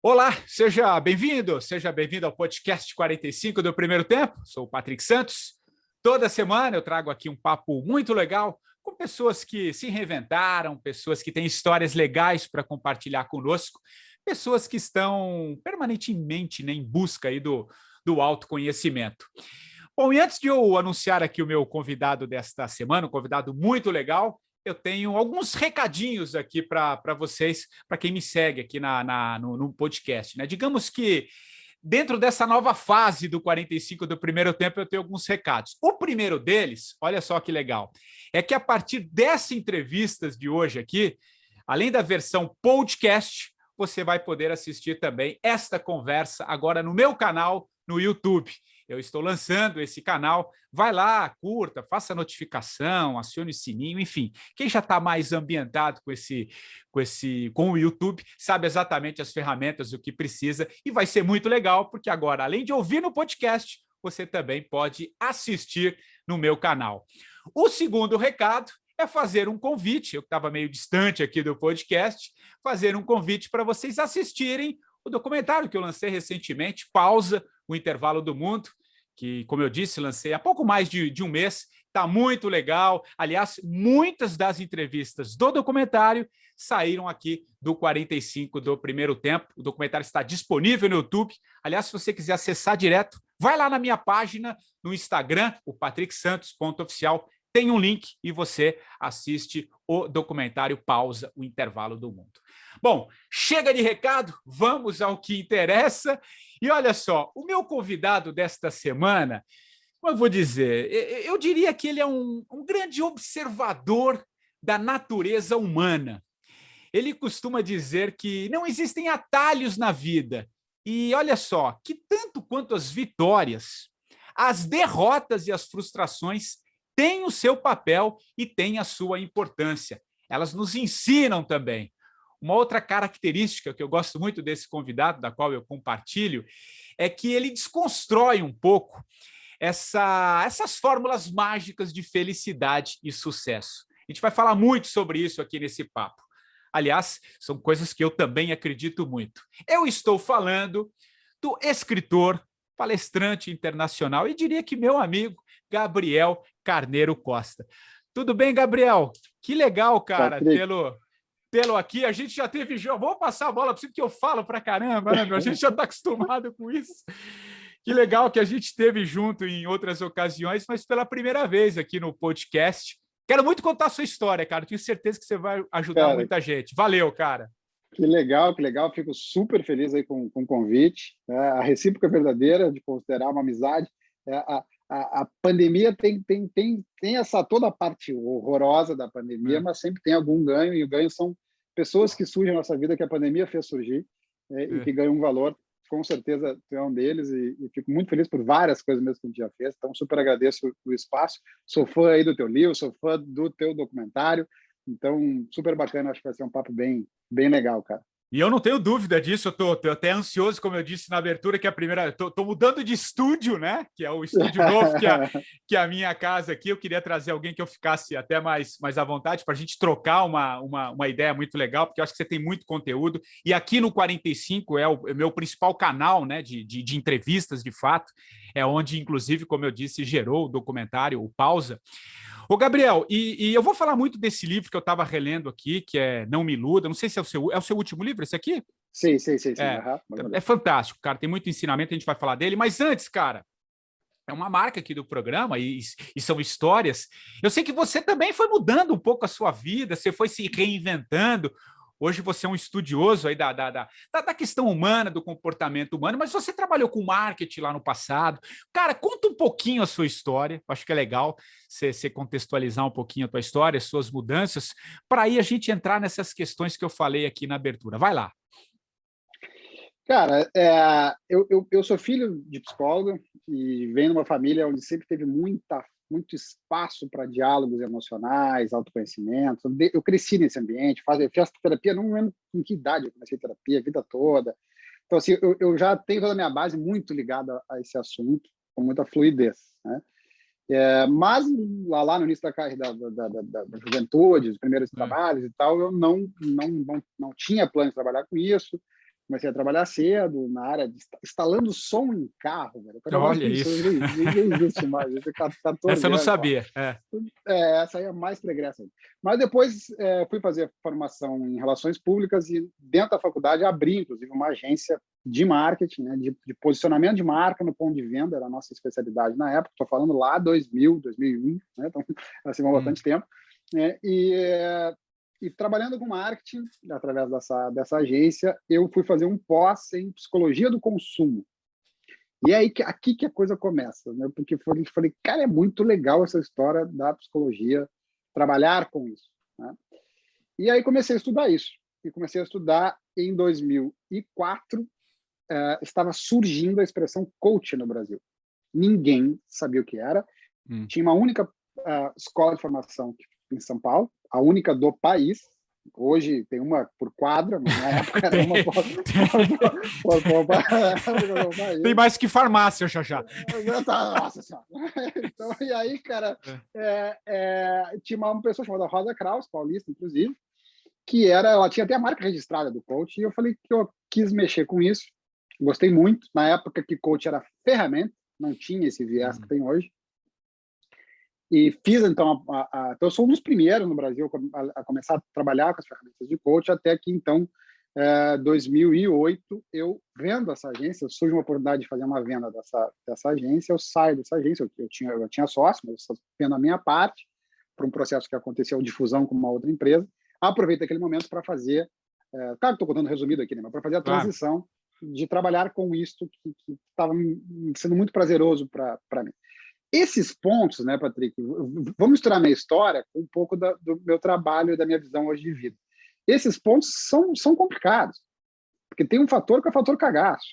Olá, seja bem-vindo ao podcast 45 do Primeiro Tempo. Sou o Patrick Santos. Toda semana eu trago aqui um papo muito legal com pessoas que se reinventaram, pessoas que têm histórias legais para compartilhar conosco, pessoas que estão permanentemente, né, em busca aí do autoconhecimento. Bom, e antes de eu anunciar aqui o meu convidado desta semana, um convidado muito legal, eu tenho alguns recadinhos aqui para vocês, para quem me segue aqui no podcast. Né? Digamos que dentro dessa nova fase do 45 do Primeiro Tempo, eu tenho alguns recados. O primeiro deles, olha só que legal, é que a partir dessas entrevistas de hoje aqui, além da versão podcast, você vai poder assistir também esta conversa agora no meu canal no YouTube. Eu estou lançando esse canal, vai lá, curta, faça notificação, acione o sininho, enfim. Quem já está mais ambientado com o YouTube sabe exatamente as ferramentas, o que precisa, e vai ser muito legal, porque agora, além de ouvir no podcast, você também pode assistir no meu canal. O segundo recado é fazer um convite, eu estava meio distante aqui do podcast, fazer um convite para vocês assistirem o documentário que eu lancei recentemente, Pausa, o Intervalo do Mundo, que, como eu disse, lancei há pouco mais de um mês, está muito legal. Aliás, muitas das entrevistas do documentário saíram aqui do 45 do Primeiro Tempo. O documentário está disponível no YouTube. Aliás, se você quiser acessar direto, vai lá na minha página no Instagram, o patricksantos.oficial, tem um link e você assiste o documentário Pausa, o Intervalo do Mundo. Bom, chega de recado, vamos ao que interessa. E olha só, o meu convidado desta semana, como eu vou dizer, eu diria que ele é um grande observador da natureza humana. Ele costuma dizer que não existem atalhos na vida. E olha só, que tanto quanto as vitórias, as derrotas e as frustrações têm o seu papel e têm a sua importância. Elas nos ensinam também. Uma outra característica que eu gosto muito desse convidado, da qual eu compartilho, é que ele desconstrói um pouco essas fórmulas mágicas de felicidade e sucesso. A gente vai falar muito sobre isso aqui nesse papo. Aliás, são coisas que eu também acredito muito. Eu estou falando do escritor, palestrante internacional e diria que meu amigo Gabriel Carneiro Costa. Tudo bem, Gabriel? Que legal, cara, Patrick. tê-lo aqui. A gente já teve jogo. Vou passar a bola para você, porque eu falo para caramba, né, meu? A gente já está acostumado com isso. Que legal que a gente teve junto em outras ocasiões, mas pela primeira vez aqui no podcast. Quero muito contar a sua história, cara. Tenho certeza que você vai ajudar Cara, muita gente. Valeu, cara. que legal, que legal. Fico super feliz aí com o convite. A recíproca verdadeira de considerar uma amizade. A pandemia tem essa toda a parte horrorosa da pandemia, mas sempre tem algum ganho, e o ganho são pessoas que surgem na nossa vida que a pandemia fez surgir, e que ganham um valor. Com certeza tu é um deles, e fico muito feliz por várias coisas mesmo que a gente já fez, então super agradeço o espaço. Sou fã aí do teu livro, sou fã do teu documentário, então super bacana, acho que vai ser um papo bem legal, cara. E eu não tenho dúvida disso, eu tô até ansioso, como eu disse na abertura, que a primeira. Tô mudando de estúdio, né? Que é o estúdio novo, que é a minha casa aqui. Eu queria trazer alguém que eu ficasse até mais à vontade para a gente trocar uma ideia muito legal, porque eu acho que você tem muito conteúdo. E aqui no 45 é o meu principal canal, né? De entrevistas, de fato. É onde, inclusive, como eu disse, gerou o documentário, o Pausa. Ô, Gabriel, e eu vou falar muito desse livro que eu estava relendo aqui, que é Não Me Iluda. Não sei se é o seu último livro, esse aqui? Sim. É, Uhum. é fantástico, cara. Tem muito ensinamento, a gente vai falar dele. Mas antes, cara, é uma marca aqui do programa e são histórias. Eu sei que você também foi mudando um pouco a sua vida, você foi se reinventando. Hoje você é um estudioso aí da questão humana, do comportamento humano, mas você trabalhou com marketing lá no passado. Cara, conta um pouquinho a sua história. Acho que é legal você contextualizar um pouquinho a tua história, as suas mudanças, para aí a gente entrar nessas questões que eu falei aqui na abertura. Vai lá. Cara, eu sou filho de psicólogo e venho de uma família onde sempre teve muito espaço para diálogos emocionais, autoconhecimento. Eu cresci nesse ambiente, eu fiz terapia, não lembro em que idade eu comecei terapia, a vida toda. Então, assim, eu já tenho toda a minha base muito ligada a esse assunto, com muita fluidez, né? Mas lá no início da carreira da juventude, os primeiros trabalhos e tal, eu não tinha plano de trabalhar com isso. Comecei a trabalhar cedo na área de instalando som em carro, velho. Olha isso. Nem existe mais. 14 Essa eu não anos, sabia. essa aí é mais pregressa. Mas depois fui fazer formação em relações públicas e dentro da faculdade abri, inclusive, uma agência de marketing, né, de posicionamento de marca no ponto de venda, era a nossa especialidade na época. Estou falando lá 2000, 2001, né, então assim, há bastante tempo. Né, e trabalhando com marketing, através dessa agência, eu fui fazer um pós em psicologia do consumo. E é aí aqui que a coisa começa, né? Porque falei, cara, é muito legal essa história da psicologia, trabalhar com isso. Né? E aí comecei a estudar isso. E comecei a estudar em 2004, estava surgindo a expressão coach no Brasil. Ninguém sabia o que era. Tinha uma única escola de formação em São Paulo, a única do país. Hoje tem uma por quadra, mas na época era uma Tem mais que farmácia, já. Nossa senhora. Então, e aí, cara, tinha uma pessoa chamada Rosa Kraus, paulista, inclusive, que ela tinha até a marca registrada do coach, e eu falei que eu quis mexer com isso. Gostei muito. Na época que coach era ferramenta, não tinha esse viés que tem hoje. E fiz, então, então, eu sou um dos primeiros no Brasil a começar a trabalhar com as ferramentas de coach, até que, então, 2008, eu vendo essa agência, surge uma oportunidade de fazer uma venda dessa agência, eu saio dessa agência, eu tinha sócio, mas eu vendo a minha parte, para um processo que aconteceu de fusão com uma outra empresa, aproveito aquele momento para fazer, claro que estou contando resumido aqui, né, mas para fazer a transição de trabalhar com isto que estava sendo muito prazeroso para mim. Esses pontos, né, Patrick, vamos misturar minha história com um pouco do meu trabalho e da minha visão hoje de vida. Esses pontos são complicados, porque tem um fator que é o fator cagaço.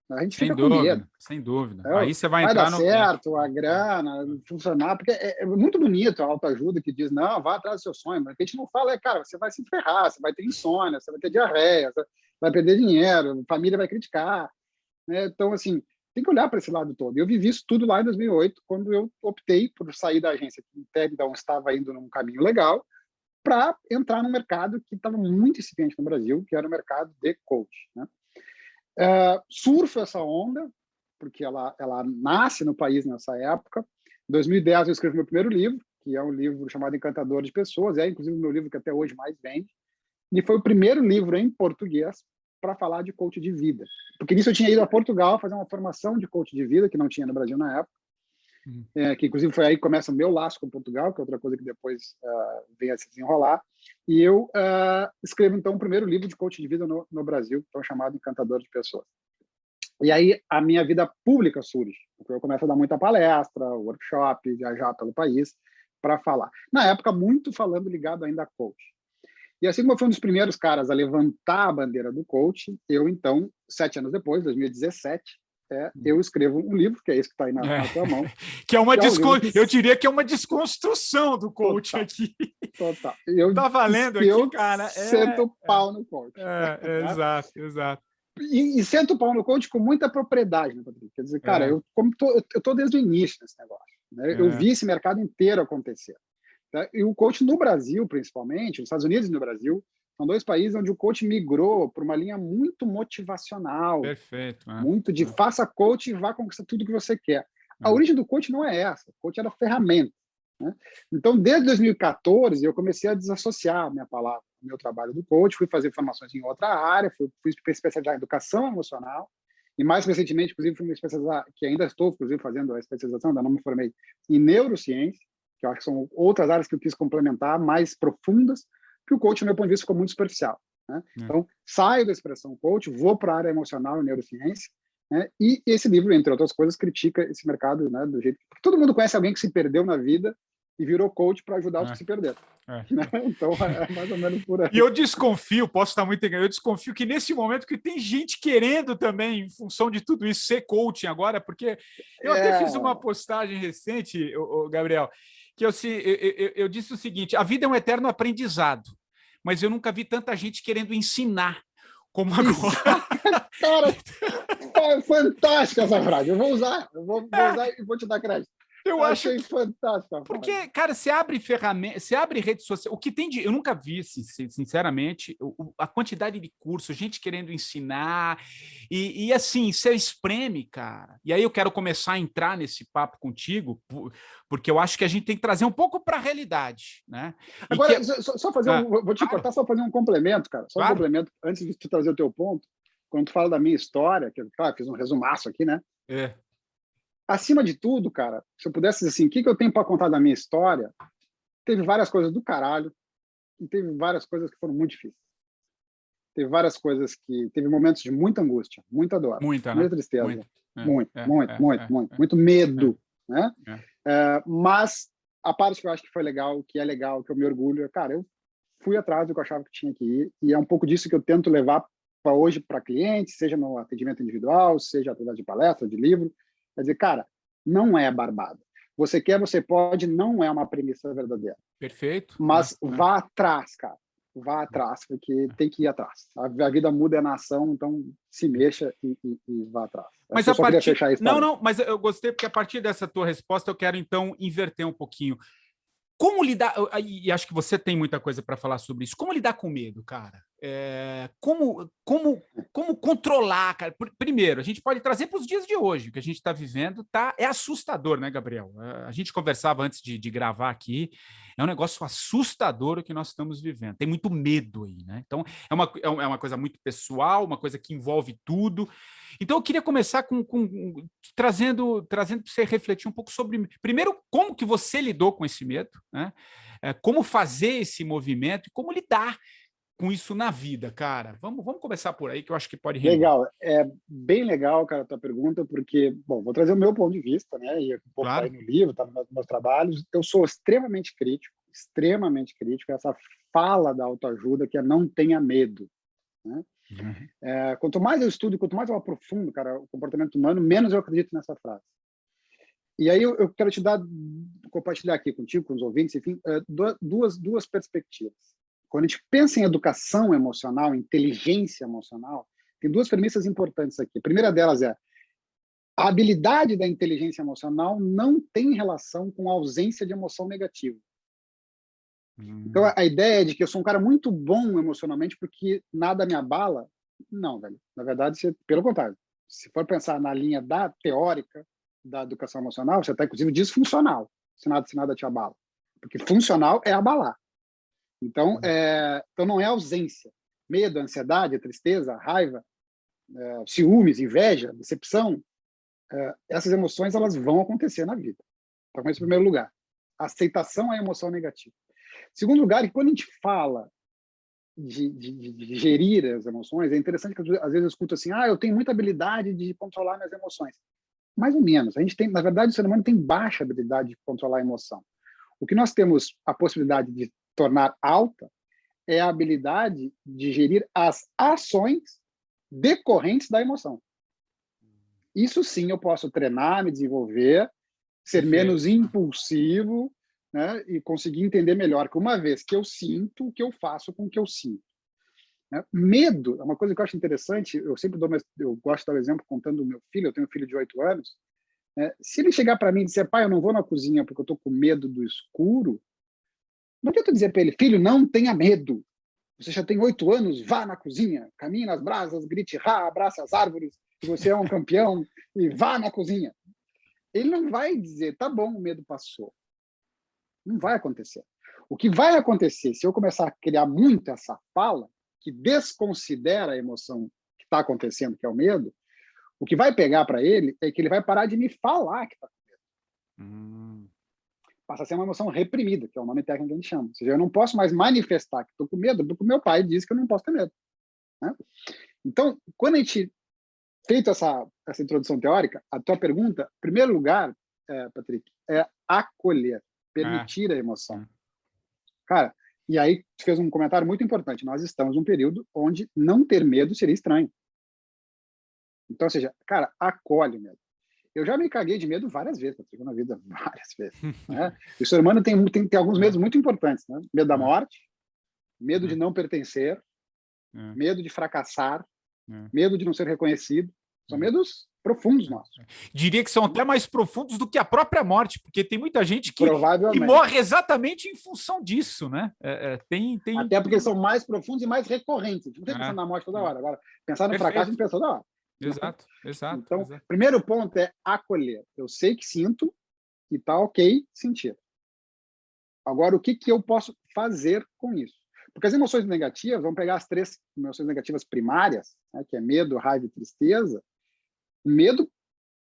A gente fica com medo. Sem dúvida. Aí você vai entrar dar certo, a grana, funcionar, porque é muito bonito a autoajuda que diz, não, vá atrás do seu sonho, mas o que a gente não fala cara, você vai se ferrar, você vai ter insônia, você vai ter diarreia, você vai perder dinheiro, a família vai criticar. Né? Então, assim, tem que olhar para esse lado todo. Eu vivi isso tudo lá em 2008, quando eu optei por sair da agência, que até então estava indo num caminho legal, para entrar num mercado que estava muito incipiente no Brasil, que era o mercado de coach. Né? Surfo essa onda, porque ela nasce no país nessa época. Em 2010, eu escrevi meu primeiro livro, que é um livro chamado Encantador de Pessoas, inclusive o meu livro que até hoje mais vende, e foi o primeiro livro em português para falar de coach de vida. Porque nisso eu tinha ido a Portugal fazer uma formação de coach de vida, que não tinha no Brasil na época, que inclusive foi aí que começa o meu laço com Portugal, que é outra coisa que depois vem a se desenrolar. E eu escrevo, então, o primeiro livro de coach de vida no Brasil, então chamado Encantador de Pessoas. E aí a minha vida pública surge, porque eu começo a dar muita palestra, workshop, viajar pelo país para falar. Na época, muito falando ligado ainda a coach. E assim como eu fui um dos primeiros caras a levantar a bandeira do coach, eu, então, 7 anos depois, 2017, eu escrevo um livro, que é esse que está aí na tua mão. Que é uma eu diria que é uma desconstrução do coach aqui. Total. Tá valendo aqui, cara. Sento o pau no coach. Exato. E sento o pau no coach com muita propriedade, né, Patrick? Quer dizer, cara, eu tô desde o início desse negócio. Né? Eu vi esse mercado inteiro acontecer. Tá? E o coach no Brasil, principalmente, nos Estados Unidos e no Brasil, são 2 países onde o coach migrou para uma linha muito motivacional. Perfeito. Muito de faça coach e vá conquistar tudo que você quer. A origem do coach não é essa. O coach era ferramenta. Né? Então, desde 2014, eu comecei a desassociar a minha palavra, o meu trabalho do coach, fui fazer formações em outra área, fui especializar em educação emocional, e mais recentemente, inclusive, fui me especializar, que ainda estou, inclusive, fazendo a especialização, ainda não me formei, em neurociência, que eu acho que são outras áreas que eu quis complementar, mais profundas, que o coach, do meu ponto de vista, ficou muito superficial. Né? Então, saio da expressão coach, vou para a área emocional e neurociência, né? E esse livro, entre outras coisas, critica esse mercado, né, do jeito que todo mundo conhece alguém que se perdeu na vida e virou coach para ajudar os que se perderam. Né? Então, é mais ou menos por aí. E eu desconfio, posso estar muito enganado, eu desconfio que nesse momento que tem gente querendo também, em função de tudo isso, ser coaching agora, porque eu até fiz uma postagem recente, Gabriel, que eu disse o seguinte, a vida é um eterno aprendizado, mas eu nunca vi tanta gente querendo ensinar como agora. Cara, é fantástica essa frase. Eu vou usar e vou te dar crédito. Eu acho achei fantástico. Porque, cara, você abre ferramenta, você abre rede social. O que tem de. Eu nunca vi, sinceramente, a quantidade de cursos, gente querendo ensinar. E assim, você espreme, cara. E aí eu quero começar a entrar nesse papo contigo, porque eu acho que a gente tem que trazer um pouco para a realidade, né? E Agora, que, só fazer vou te cortar, só fazer um complemento, cara. Só um complemento, antes de tu trazer o teu ponto. Quando tu fala da minha história, que eu fiz um resumaço aqui, né? Acima de tudo, cara, se eu pudesse dizer assim, o que eu tenho para contar da minha história, teve várias coisas do caralho e teve várias coisas que foram muito difíceis. Teve várias coisas que... Teve momentos de muita angústia, muita dor, muita tristeza. Muito medo, né? Mas a parte que eu acho que foi legal, que é legal, que eu me orgulho, cara, eu fui atrás do que eu achava que tinha que ir, e é um pouco disso que eu tento levar para hoje para clientes, seja no atendimento individual, seja através de palestra, de livro. Quer dizer, cara, não é barbada. Você quer, você pode, não é uma premissa verdadeira. Perfeito. Mas vá atrás, cara. Vá atrás, porque tem que ir atrás. A vida muda, é nação, então se mexa e vá atrás. Mas eu só queria fechar isso. Não, mas eu gostei, porque a partir dessa tua resposta eu quero, então, inverter um pouquinho. Como lidar, e acho que você tem muita coisa para falar sobre isso, como lidar com medo, cara? Como controlar, cara? Primeiro, a gente pode trazer para os dias de hoje, o que a gente está vivendo é assustador, né, Gabriel? A gente conversava antes de gravar aqui, é um negócio assustador o que nós estamos vivendo, tem muito medo aí, né? Então, é uma coisa muito pessoal, uma coisa que envolve tudo. Então, eu queria começar trazendo para você refletir um pouco sobre, primeiro, como que você lidou com esse medo, né? Como fazer esse movimento e como lidar com isso na vida, cara. Vamos começar por aí, que eu acho que pode render. Legal. É bem legal, cara, a tua pergunta, porque, bom, vou trazer o meu ponto de vista, né? E um pouco tá aí no livro, tá nos meus trabalhos. Eu sou extremamente crítico. Essa fala da autoajuda que é não tenha medo, né? Quanto mais eu estudo, quanto mais eu aprofundo, cara, o comportamento humano, menos eu acredito nessa frase. E aí eu quero compartilhar aqui contigo, com os ouvintes, enfim, duas perspectivas. Quando a gente pensa em educação emocional, inteligência emocional, tem duas premissas importantes aqui. A primeira delas é a habilidade da inteligência emocional não tem relação com a ausência de emoção negativa. Então, a ideia é de que eu sou um cara muito bom emocionalmente porque nada me abala. Não, velho. Na verdade, pelo contrário. Se for pensar na linha teórica da educação emocional, você está, inclusive, disfuncional, se nada te abala. Porque funcional é abalar. Então não é ausência. Medo, ansiedade, tristeza, raiva, ciúmes, inveja, decepção, essas emoções elas vão acontecer na vida. Então, esse é o primeiro lugar. A aceitação à emoção negativa. Segundo lugar, quando a gente fala de gerir as emoções, é interessante que às vezes eu escuto assim, eu tenho muita habilidade de controlar minhas emoções. Mais ou menos. A gente tem, na verdade, o ser humano tem baixa habilidade de controlar a emoção. O que nós temos a possibilidade de tornar alta é a habilidade de gerir as ações decorrentes da emoção. Isso sim eu posso treinar, me desenvolver, ser menos impulsivo, né, e conseguir entender melhor que uma vez que eu sinto, o que eu faço com o que eu sinto. Né? Medo é uma coisa que eu acho interessante, eu gosto de dar o exemplo contando do meu filho, eu tenho um filho de 8 anos, se ele chegar para mim e dizer, pai, eu não vou na cozinha porque eu estou com medo do escuro, não adianta dizer para ele, filho, não tenha medo. Você já tem 8 anos, vá na cozinha, caminhe nas brasas, grite, abrace as árvores, que você é um campeão, e vá na cozinha. Ele não vai dizer, tá bom, o medo passou. Não vai acontecer. O que vai acontecer, se eu começar a criar muito essa fala, que desconsidera a emoção que está acontecendo, que é o medo, o que vai pegar para ele é que ele vai parar de me falar que está com medo. Passa a ser uma emoção reprimida, que é o nome técnico que a gente chama. Ou seja, eu não posso mais manifestar que estou com medo, porque o meu pai diz que eu não posso ter medo. Né? Então, quando a gente feito essa introdução teórica, a tua pergunta, em primeiro lugar, Patrick, é acolher, permitir a emoção. Cara, e aí tu fez um comentário muito importante. Nós estamos num período onde não ter medo seria estranho. Então, ou seja, cara, acolhe o medo. Eu já me caguei de medo várias vezes, Patrick, na vida, várias vezes. Né? O ser humano tem alguns medos muito importantes. Né? Medo da morte, medo de não pertencer, medo de fracassar, medo de não ser reconhecido. São medos profundos nossos. Diria que são até mais profundos do que a própria morte, porque tem muita gente que Provavelmente. morre exatamente em função disso, né? Até porque são mais profundos e mais recorrentes. Não tem pensando na morte toda hora. Agora, pensar no fracasso, a gente pensa toda hora. Exato. Então, primeiro ponto é acolher. Eu sei que sinto e tá ok sentir. Agora, o que eu posso fazer com isso? Porque as emoções negativas, vamos pegar as 3 emoções negativas primárias, né, que é medo, raiva e tristeza. O medo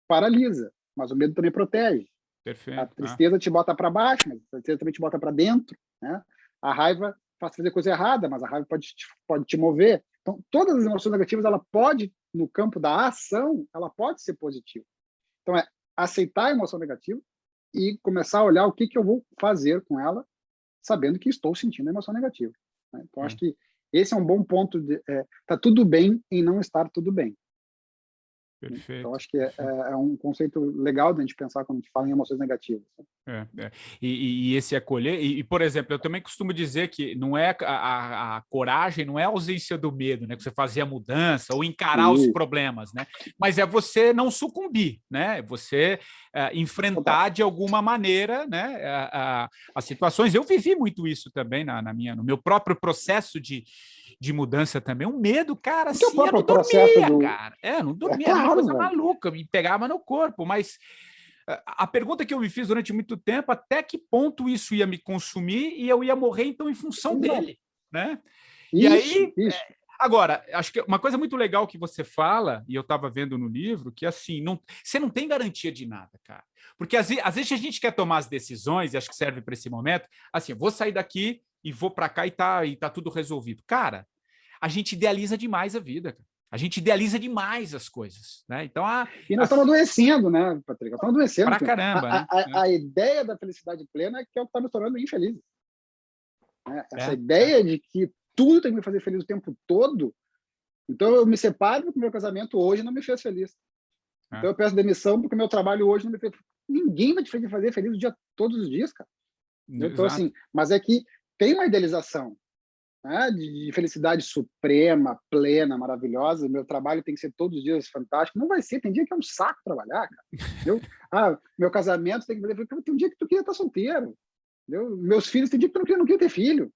paralisa, mas o medo também protege. Perfeito. A tristeza te bota para baixo, mas a tristeza também te bota para dentro, né? A raiva faz fazer coisa errada, mas a raiva pode te mover. Então, todas as emoções negativas, ela pode, no campo da ação, ela pode ser positiva. Então, é aceitar a emoção negativa e começar a olhar o que eu vou fazer com ela, sabendo que estou sentindo a emoção negativa, né? Então, acho que esse é um bom ponto. Tá tudo bem em não estar tudo bem. Perfeito. Então, acho que é um conceito legal de a gente pensar quando a gente fala em emoções negativas. E esse acolher, por exemplo, eu também costumo dizer que não é a coragem, não é a ausência do medo, né? Que você fazer a mudança ou encarar os problemas, né? Mas é você não sucumbir, né? Você enfrentar de alguma maneira, né? As situações. Eu vivi muito isso também no meu próprio processo de mudança também. Um medo, cara, assim, eu não dormia, cara. Não dormia, era uma coisa maluca, me pegava no corpo, mas a pergunta que eu me fiz durante muito tempo, até que ponto isso ia me consumir e eu ia morrer, então, em função dele, né? E aí, agora, acho que uma coisa muito legal que você fala, e eu estava vendo no livro, que assim, você não tem garantia de nada, cara. Porque às vezes a gente quer tomar as decisões, e acho que serve para esse momento, assim, vou sair daqui e vou para cá e tá tudo resolvido. Cara, a gente idealiza demais a vida, cara. A gente idealiza demais as coisas, né? Então, e nós estamos adoecendo, né, Patrick? Nós estamos adoecendo. Pra caramba, né? A ideia da felicidade plena é que é o que está nos tornando infelizes. Essa ideia de que tudo tem que me fazer feliz o tempo todo. Então, eu me separo porque o meu casamento hoje não me fez feliz. Então, eu peço demissão porque o meu trabalho hoje não me fez feliz. Ninguém vai te fazer feliz todos os dias, cara. Então, assim, mas é que tem uma idealização, né, de felicidade suprema, plena, maravilhosa. Meu trabalho tem que ser todos os dias fantástico. Não vai ser, tem dia que é um saco trabalhar, cara. Entendeu? Meu casamento tem que fazer. Tem um dia que tu queria estar solteiro. Entendeu? Meus filhos, tem dia que tu não queria ter filho.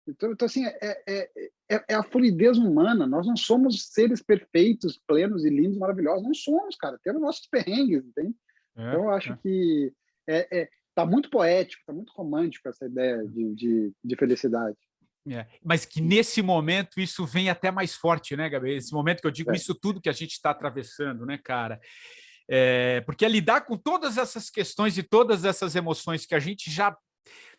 Então assim, é a fluidez humana. Nós não somos seres perfeitos, plenos e lindos, maravilhosos. Não somos, cara. Temos nossos perrengues, entende? Então, eu acho que tá muito poético, tá muito romântico essa ideia de felicidade. Mas que nesse momento isso vem até mais forte, né, Gabriel? Esse momento que eu digo isso tudo que a gente está atravessando, né, cara? Porque é lidar com todas essas questões e todas essas emoções que a gente já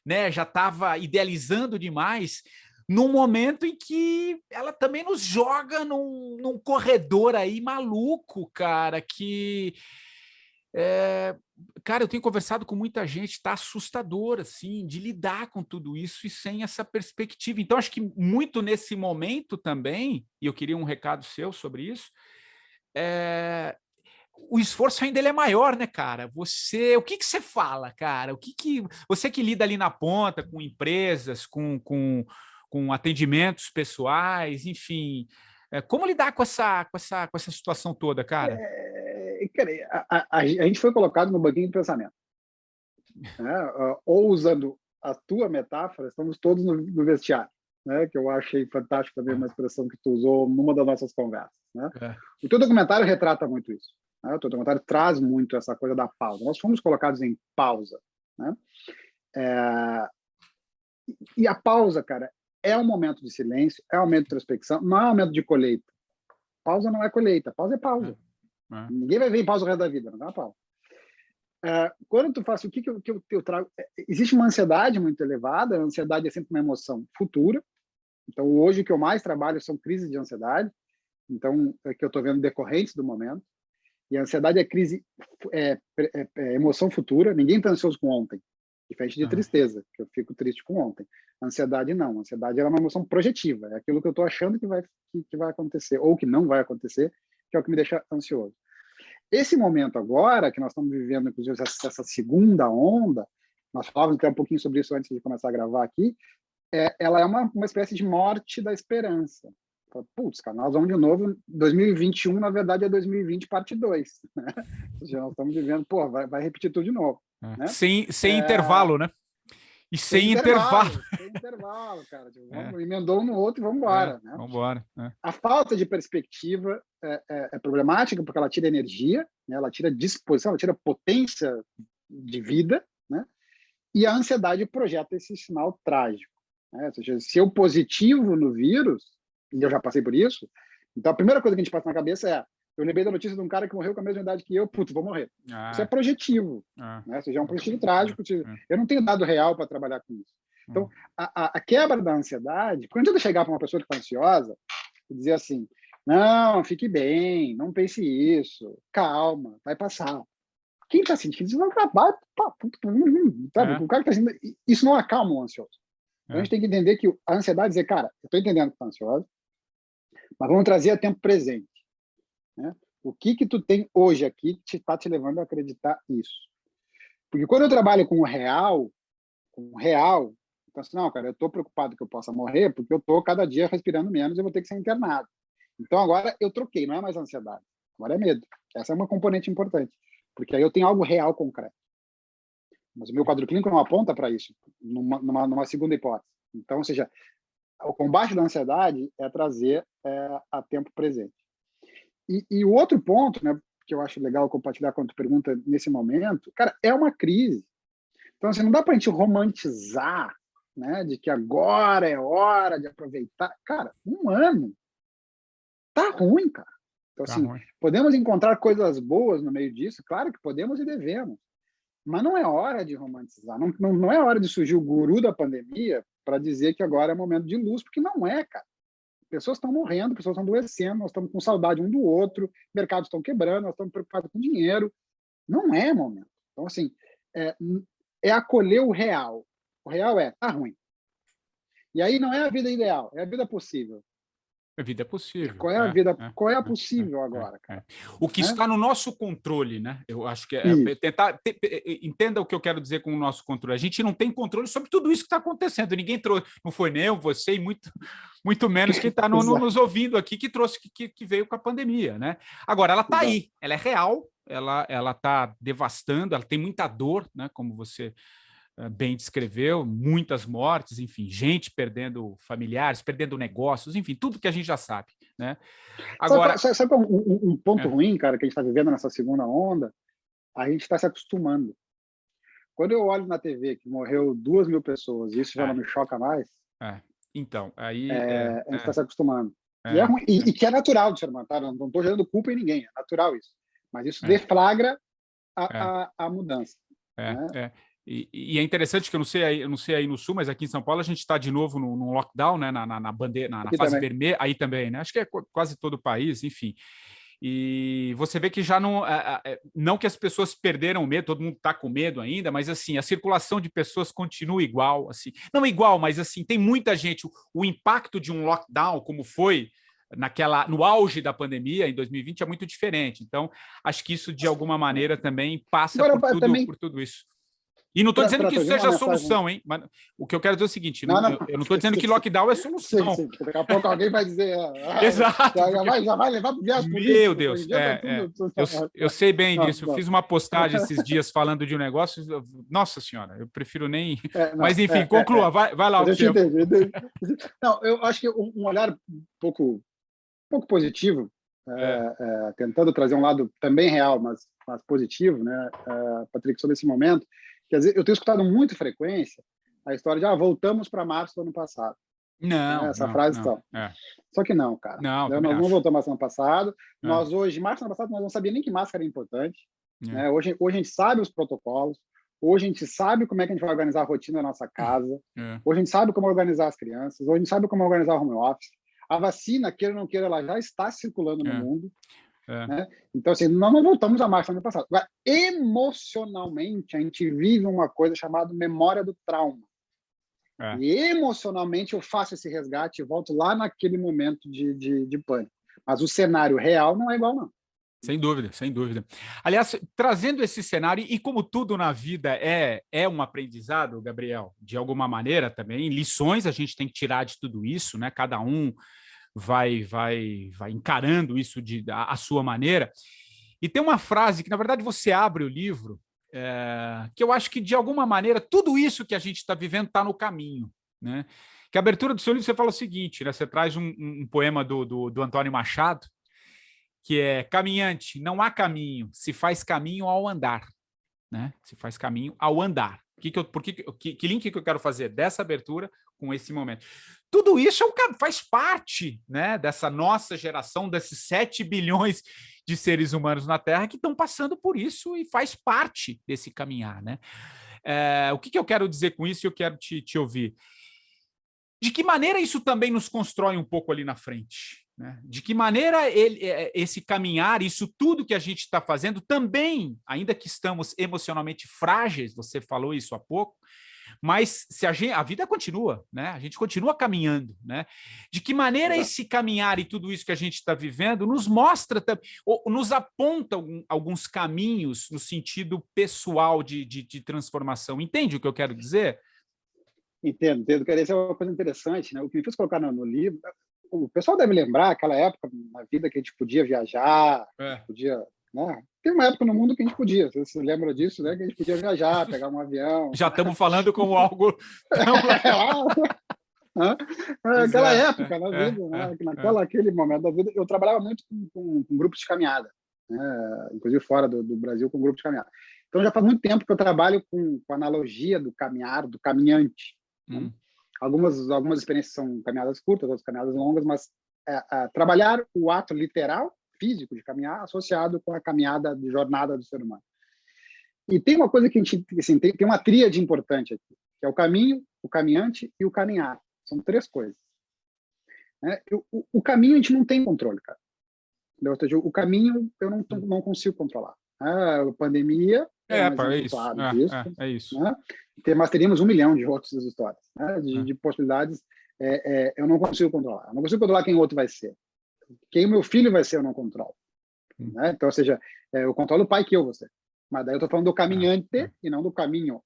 estava idealizando demais, num momento em que ela também nos joga num corredor aí maluco, cara, que... cara, eu tenho conversado com muita gente, está assustador, assim, de lidar com tudo isso e sem essa perspectiva. Então, acho que muito nesse momento também, e eu queria um recado seu sobre isso, o esforço ainda ele é maior, né, cara? O que você fala, cara? Você que lida ali na ponta com empresas, com atendimentos pessoais, enfim, como lidar com essa situação toda, cara? Cara, a gente foi colocado no banquinho de pensamento, né? Ou usando a tua metáfora, estamos todos no vestiário, né? Que eu achei fantástico também, uma expressão que tu usou numa das nossas conversas, né? O teu documentário retrata muito isso, né? O teu documentário traz muito essa coisa da pausa. Nós fomos colocados em pausa, né? E a pausa, cara, é um momento de silêncio, é um momento de introspecção, não é um momento de colheita. Pausa não é colheita, pausa é pausa. Ninguém vai ver em pausa o resto da vida, não é uma pausa. Quando tu faz o que eu trago, existe uma ansiedade muito elevada. A ansiedade é sempre uma emoção futura. Então, hoje o que eu mais trabalho são crises de ansiedade. Então, que eu estou vendo decorrentes do momento. E a ansiedade é crise, emoção futura. Ninguém está ansioso com ontem, diferente de tristeza, que eu fico triste com ontem. A ansiedade não. A ansiedade é uma emoção projetiva. É aquilo que eu estou achando que vai acontecer ou que não vai acontecer, que é o que me deixa ansioso. Esse momento agora, que nós estamos vivendo, inclusive, essa segunda onda, nós falávamos até um pouquinho sobre isso antes de começar a gravar aqui, ela é uma espécie de morte da esperança. Putz, cara, nós vamos de novo, 2021, na verdade, é 2020 parte 2, né? Já nós estamos vivendo, pô, vai repetir tudo de novo, né? Sem intervalo, né? E sem intervalo. Sem intervalo, cara. Tipo, emendou um no outro e vamos embora, né? Vamos embora. A falta de perspectiva é problemática porque ela tira energia, né? Ela tira disposição, ela tira potência de vida, né? E a ansiedade projeta esse sinal trágico, né? Ou seja, se eu positivo no vírus, e eu já passei por isso, então a primeira coisa que a gente passa na cabeça é: eu lembrei da notícia de um cara que morreu com a mesma idade que eu, putz, vou morrer. Isso é projetivo, né? Ou seja, é um projetivo trágico. Eu não tenho dado real para trabalhar com isso. Então, a quebra da ansiedade, quando eu chegar para uma pessoa que está ansiosa e dizer assim: não, fique bem, não pense isso, calma, vai passar. Quem está sentindo isso vai acabar, sabe? O cara que está sentindo isso não acalma o ansioso. Então, a gente tem que entender que a ansiedade dizer, cara, eu estou entendendo que está ansioso, mas vamos trazer a tempo presente, né? O que tu tem hoje aqui que está te levando a acreditar isso? Porque quando eu trabalho com o real, então assim, não, cara, eu estou preocupado que eu possa morrer porque eu estou cada dia respirando menos e eu vou ter que ser internado. Então agora eu troquei, não é mais ansiedade, agora é medo. Essa é uma componente importante, porque aí eu tenho algo real concreto. Mas o meu quadro clínico não aponta para isso, numa segunda hipótese. Então, ou seja, o combate da ansiedade é trazer a tempo presente. E o outro ponto, né, que eu acho legal compartilhar quando tu pergunta nesse momento, cara, é uma crise. Então, assim, não dá para a gente romantizar, né, de que agora é hora de aproveitar. Cara, um ano tá ruim, cara. Então, assim, podemos encontrar coisas boas no meio disso? Claro que podemos e devemos. Mas não é hora de romantizar. Não é hora de surgir o guru da pandemia para dizer que agora é momento de luz, porque não é, cara. Pessoas estão morrendo, pessoas estão adoecendo, nós estamos com saudade um do outro, mercados estão quebrando, nós estamos preocupados com dinheiro. Não é momento. Então, assim, é acolher o real. O real tá ruim. E aí não é a vida ideal, é a vida possível. A vida é possível. Qual é a vida? Qual é a possível agora, cara? O que está no nosso controle, né? Eu acho que tentar entenda o que eu quero dizer com o nosso controle. A gente não tem controle sobre tudo isso que está acontecendo. Ninguém trouxe, não foi nem eu, você e muito menos quem está nos ouvindo aqui que trouxe que veio com a pandemia, né? Agora ela está aí, ela é real, ela está devastando, ela tem muita dor, né? Como você bem descreveu, muitas mortes, enfim, gente perdendo familiares, perdendo negócios, enfim, tudo que a gente já sabe, né? Agora, sabe um ponto ruim, cara, que a gente está vivendo nessa segunda onda? A gente está se acostumando. Quando eu olho na TV que morreu 2.000 pessoas, isso já não me choca mais. Então, aí a gente está se acostumando. E é ruim, e que é natural do ser humano, tá? Não estou gerando culpa em ninguém, é natural isso. Mas isso deflagra a mudança. E é interessante que eu não sei aí no Sul, mas aqui em São Paulo a gente está de novo no lockdown, né, na bandeira, na fase vermelha, aí também, né? Acho que é quase todo o país, enfim. E você vê que já não que as pessoas perderam o medo, todo mundo está com medo ainda, mas assim, a circulação de pessoas continua igual, assim, não igual, mas assim, tem muita gente, o impacto de um lockdown, como foi no auge da pandemia em 2020, é muito diferente. Então, acho que isso de alguma maneira também passa por tudo isso. E não estou dizendo que isso seja a solução, hein? Mas o que eu quero dizer é o seguinte: eu não estou dizendo que lockdown é solução. Sim. Daqui a pouco alguém vai dizer. Exato. Já vai levar para o viés político. Meu Deus. Eu sei bem disso. Eu fiz uma postagem esses dias falando de um negócio. Nossa Senhora, eu prefiro nem. Mas, enfim, conclua. Vai lá. Não, eu acho que um olhar um pouco positivo, tentando trazer um lado também real, mas positivo, né, Patrick, sobre esse momento. Quer dizer, eu tenho escutado muito frequência a história de voltamos para março do ano passado. Não, essa frase não. Só que não, cara. Nós não voltamos mais no ano passado. Nós hoje, março do ano passado, nós não sabíamos nem que máscara é importante. Né? Hoje a gente sabe os protocolos. Hoje a gente sabe como é que a gente vai organizar a rotina da nossa casa. Hoje a gente sabe como organizar as crianças. Hoje a gente sabe como organizar o home office. A vacina, queira ou não queira, ela já está circulando no mundo. Né? Então, assim, nós não voltamos à marcha no ano passado. Agora, emocionalmente, a gente vive uma coisa chamada memória do trauma. E emocionalmente eu faço esse resgate e volto lá naquele momento de pânico. Mas o cenário real não é igual, não. Sem dúvida, sem dúvida. Aliás, trazendo esse cenário, e como tudo na vida é um aprendizado, Gabriel, de alguma maneira também, lições a gente tem que tirar de tudo isso, né? Cada um vai encarando isso à sua maneira. E tem uma frase que, na verdade, você abre o livro, que eu acho que, de alguma maneira, tudo isso que a gente está vivendo está no caminho, né? Que a abertura do seu livro você fala o seguinte, né? Você traz um poema do Antônio Machado, que é: caminhante, não há caminho, se faz caminho ao andar, né? Se faz caminho ao andar. Que link que eu quero fazer dessa abertura com esse momento? Tudo isso faz parte, né, dessa nossa geração, desses 7 bilhões de seres humanos na Terra que estão passando por isso e faz parte desse caminhar, né? O que eu quero dizer com isso? Eu quero te ouvir. De que maneira isso também nos constrói um pouco ali na frente? Né? De que maneira esse caminhar, isso tudo que a gente está fazendo, também, ainda que estamos emocionalmente frágeis, você falou isso há pouco, mas se a vida continua, né? A gente continua caminhando, né? De que maneira esse caminhar e tudo isso que a gente está vivendo nos mostra, ou nos aponta alguns caminhos no sentido pessoal de transformação? Entende o que eu quero dizer? Entendo. Isso é uma coisa interessante, né? O que me fez colocar no livro, o pessoal deve lembrar aquela época na vida que a gente podia viajar, podia, né? Tem uma época no mundo que a gente podia, você se lembra disso, né? Que a gente podia viajar, pegar um avião. Já estamos falando como algo... Aquela época na vida, né? Aquele momento da vida, eu trabalhava muito com grupos de caminhada, né? Inclusive fora do Brasil, com grupos de caminhada. Então, já faz muito tempo que eu trabalho com a analogia do caminhar, do caminhante. Né? Algumas experiências são caminhadas curtas, outras caminhadas longas, mas trabalhar o ato literal, físico de caminhar, associado com a caminhada de jornada do ser humano. E tem uma coisa que a gente, assim, tem uma tríade importante aqui, que é o caminho, o caminhante e o caminhar. São 3 coisas. Né? O caminho a gente não tem controle, cara. Ou seja, o caminho eu não consigo controlar. A pandemia é isso. Né? Mas teríamos 1 milhão de outras histórias, né? de possibilidades. Eu não consigo controlar. Eu não consigo controlar quem o outro vai ser. Quem o meu filho vai ser, eu não controlo. Né? Então, ou seja, eu controlo o pai que eu vou ser. Mas daí eu estou falando do caminhante e não do caminho.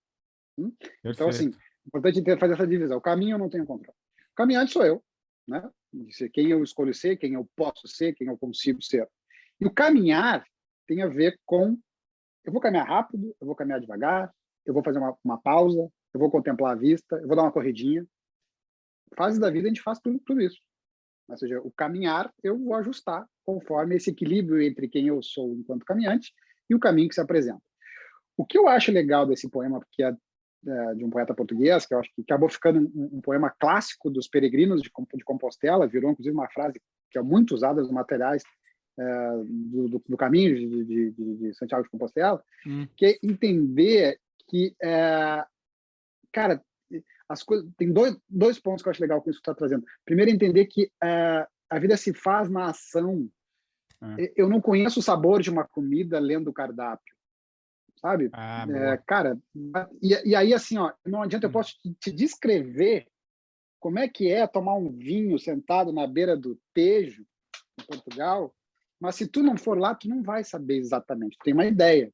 Então, assim, é importante fazer essa divisão. O caminho eu não tenho controle. O caminhante sou eu, né? De ser quem eu escolho ser, quem eu posso ser, quem eu consigo ser. E o caminhar tem a ver com: eu vou caminhar rápido, eu vou caminhar devagar, eu vou fazer uma pausa, eu vou contemplar a vista, eu vou dar uma corridinha. Fase da vida a gente faz tudo isso. Ou seja, o caminhar eu vou ajustar conforme esse equilíbrio entre quem eu sou enquanto caminhante e o caminho que se apresenta. O que eu acho legal desse poema, que é de um poeta português, que eu acho que acabou ficando um poema clássico dos peregrinos de Compostela, virou inclusive uma frase que é muito usada nos materiais do caminho de Santiago de Compostela, que é entender que, cara, as coisas, tem dois pontos que eu acho legal com isso que você está trazendo. Primeiro, entender que a vida se faz na ação. Eu não conheço o sabor de uma comida lendo o cardápio, sabe? Cara, e aí, assim, ó, não adianta, eu posso te descrever como é que é tomar um vinho sentado na beira do Tejo, em Portugal, mas se tu não for lá, tu não vai saber exatamente, tu tem uma ideia.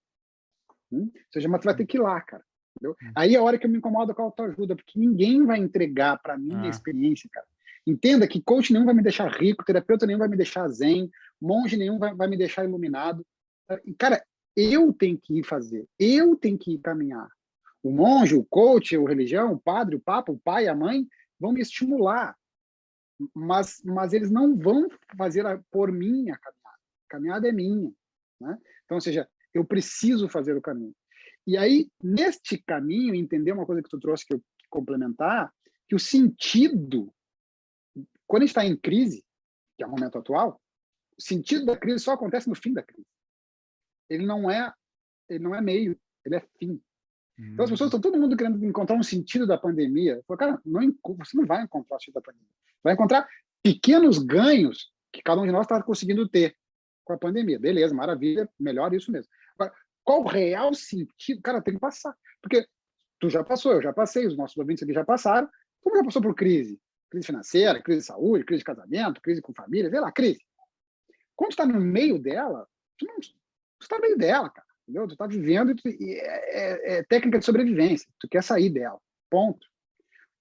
Ou seja, mas tu vai ter que ir lá, cara. Entendeu? Aí é a hora que eu me incomodo com a autoajuda, porque ninguém vai entregar para mim a experiência, cara. Entenda que coach nenhum vai me deixar rico, terapeuta nenhum vai me deixar zen, monge nenhum vai me deixar iluminado. E, cara, eu tenho que ir fazer, eu tenho que ir caminhar. O monge, o coach, a religião, o padre, o papa, o pai, a mãe vão me estimular, mas eles não vão fazer por mim a caminhada. A caminhada é minha, né? Então, ou seja, eu preciso fazer o caminho. E aí, neste caminho, entender uma coisa que tu trouxe que eu complementar, que o sentido, quando a gente está em crise, que é o momento atual, o sentido da crise só acontece no fim da crise. Ele não é meio, ele é fim. Então as pessoas estão todo mundo querendo encontrar um sentido da pandemia. Falo, cara, você não vai encontrar o sentido da pandemia. Vai encontrar pequenos ganhos que cada um de nós está conseguindo ter com a pandemia. Beleza, maravilha, melhor isso mesmo. Agora, qual o real sentido? Cara, tem que passar. Porque tu já passou, eu já passei, os nossos ouvintes aqui já passaram. Como já passou por crise? Crise financeira, crise de saúde, crise de casamento, crise com família, sei lá, crise. Quando tu está no meio dela, tu está no meio dela, cara. Entendeu? Tu está vivendo e é técnica de sobrevivência. Tu quer sair dela. Ponto.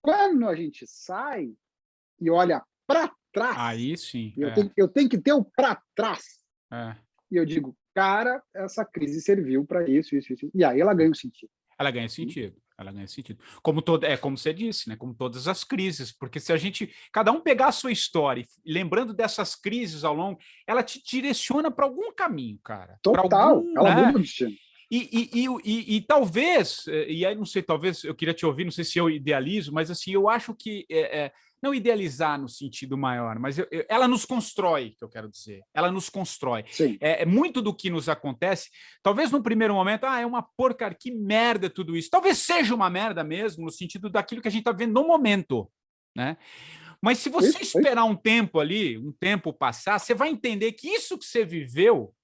Quando a gente sai e olha para trás. Aí sim. Eu tenho que ter o para trás. É. E eu digo, cara, essa crise serviu para isso. E aí ela ganha um sentido. Ela ganha sentido. Ela ganha sentido. Como você disse, né? Como todas as crises, porque se a gente, cada um pegar a sua história, lembrando dessas crises ao longo, ela te direciona para algum caminho, cara. Total, algum, ela né? muda o destino. E talvez, e aí não sei, talvez eu queria te ouvir, não sei se eu idealizo, mas assim, eu acho que não idealizar no sentido maior, mas ela nos constrói, que eu quero dizer. Ela nos constrói. Sim. Muito do que nos acontece, talvez no primeiro momento, é uma porcaria, que merda tudo isso. Talvez seja uma merda mesmo, no sentido daquilo que a gente está vendo no momento, né? Mas se você esperar um tempo ali, um tempo passar, você vai entender que isso que você viveu,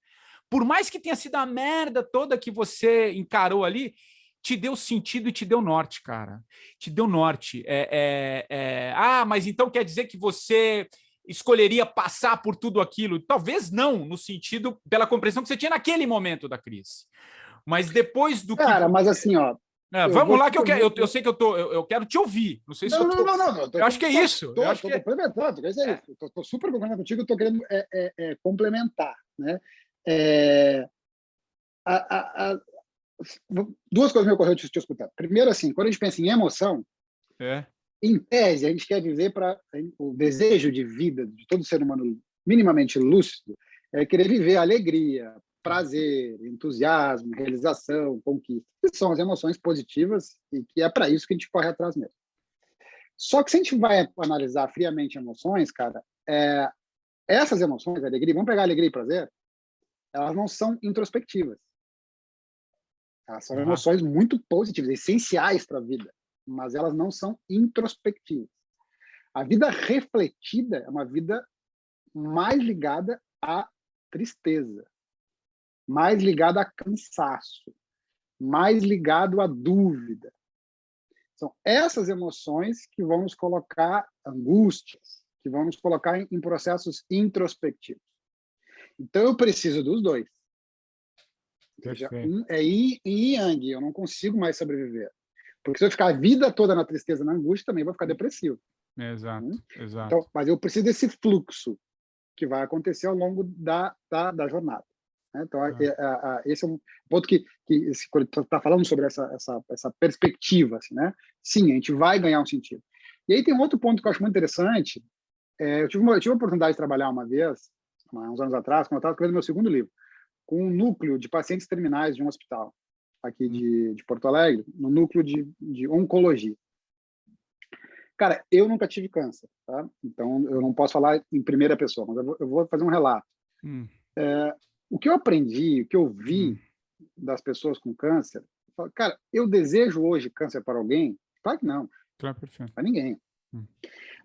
por mais que tenha sido a merda toda que você encarou ali, te deu sentido e te deu norte, cara. Te deu norte. Mas então quer dizer que você escolheria passar por tudo aquilo? Talvez não, no sentido, pela compreensão que você tinha naquele momento da crise. Mas depois do Cara, mas assim, ó. Vamos lá, que eu sei que eu quero te ouvir. Não sei se não. Eu acho que é isso. Estou complementando, Estou super concordando contigo, estou querendo complementar, né? Duas coisas me ocorreram te escutar. Primeiro, assim, quando a gente pensa em emoção, em tese, a gente quer viver para o desejo de vida de todo ser humano minimamente lúcido é querer viver alegria, prazer, entusiasmo, realização, conquista, que são as emoções positivas e que é para isso que a gente corre atrás mesmo. Só que se a gente vai analisar friamente emoções, cara, essas emoções, alegria, vamos pegar alegria e prazer, elas não são introspectivas. Elas são emoções muito positivas, essenciais para a vida, mas elas não são introspectivas. A vida refletida é uma vida mais ligada à tristeza, mais ligada a cansaço, mais ligado à dúvida. São essas emoções que vão nos colocar angústias, que vão nos colocar em processos introspectivos. Então, eu preciso dos dois. Seja, é yin e yang, eu não consigo mais sobreviver. Porque se eu ficar a vida toda na tristeza, na angústia, também vou ficar depressivo. Exato. Então, mas eu preciso desse fluxo que vai acontecer ao longo da jornada. Então, esse é um ponto que quando tu está falando sobre essa perspectiva, assim, né? Sim, a gente vai ganhar um sentido. E aí tem um outro ponto que eu acho muito interessante. Eu tive a oportunidade de trabalhar uma vez, uns anos atrás, quando eu estava escrevendo meu segundo livro, com um núcleo de pacientes terminais de um hospital aqui de Porto Alegre, no núcleo de oncologia. Cara, eu nunca tive câncer, tá? Então eu não posso falar em primeira pessoa, mas eu vou fazer um relato. O que eu aprendi, o que eu vi das pessoas com câncer, cara, eu desejo hoje câncer para alguém? Claro que não. Para ninguém.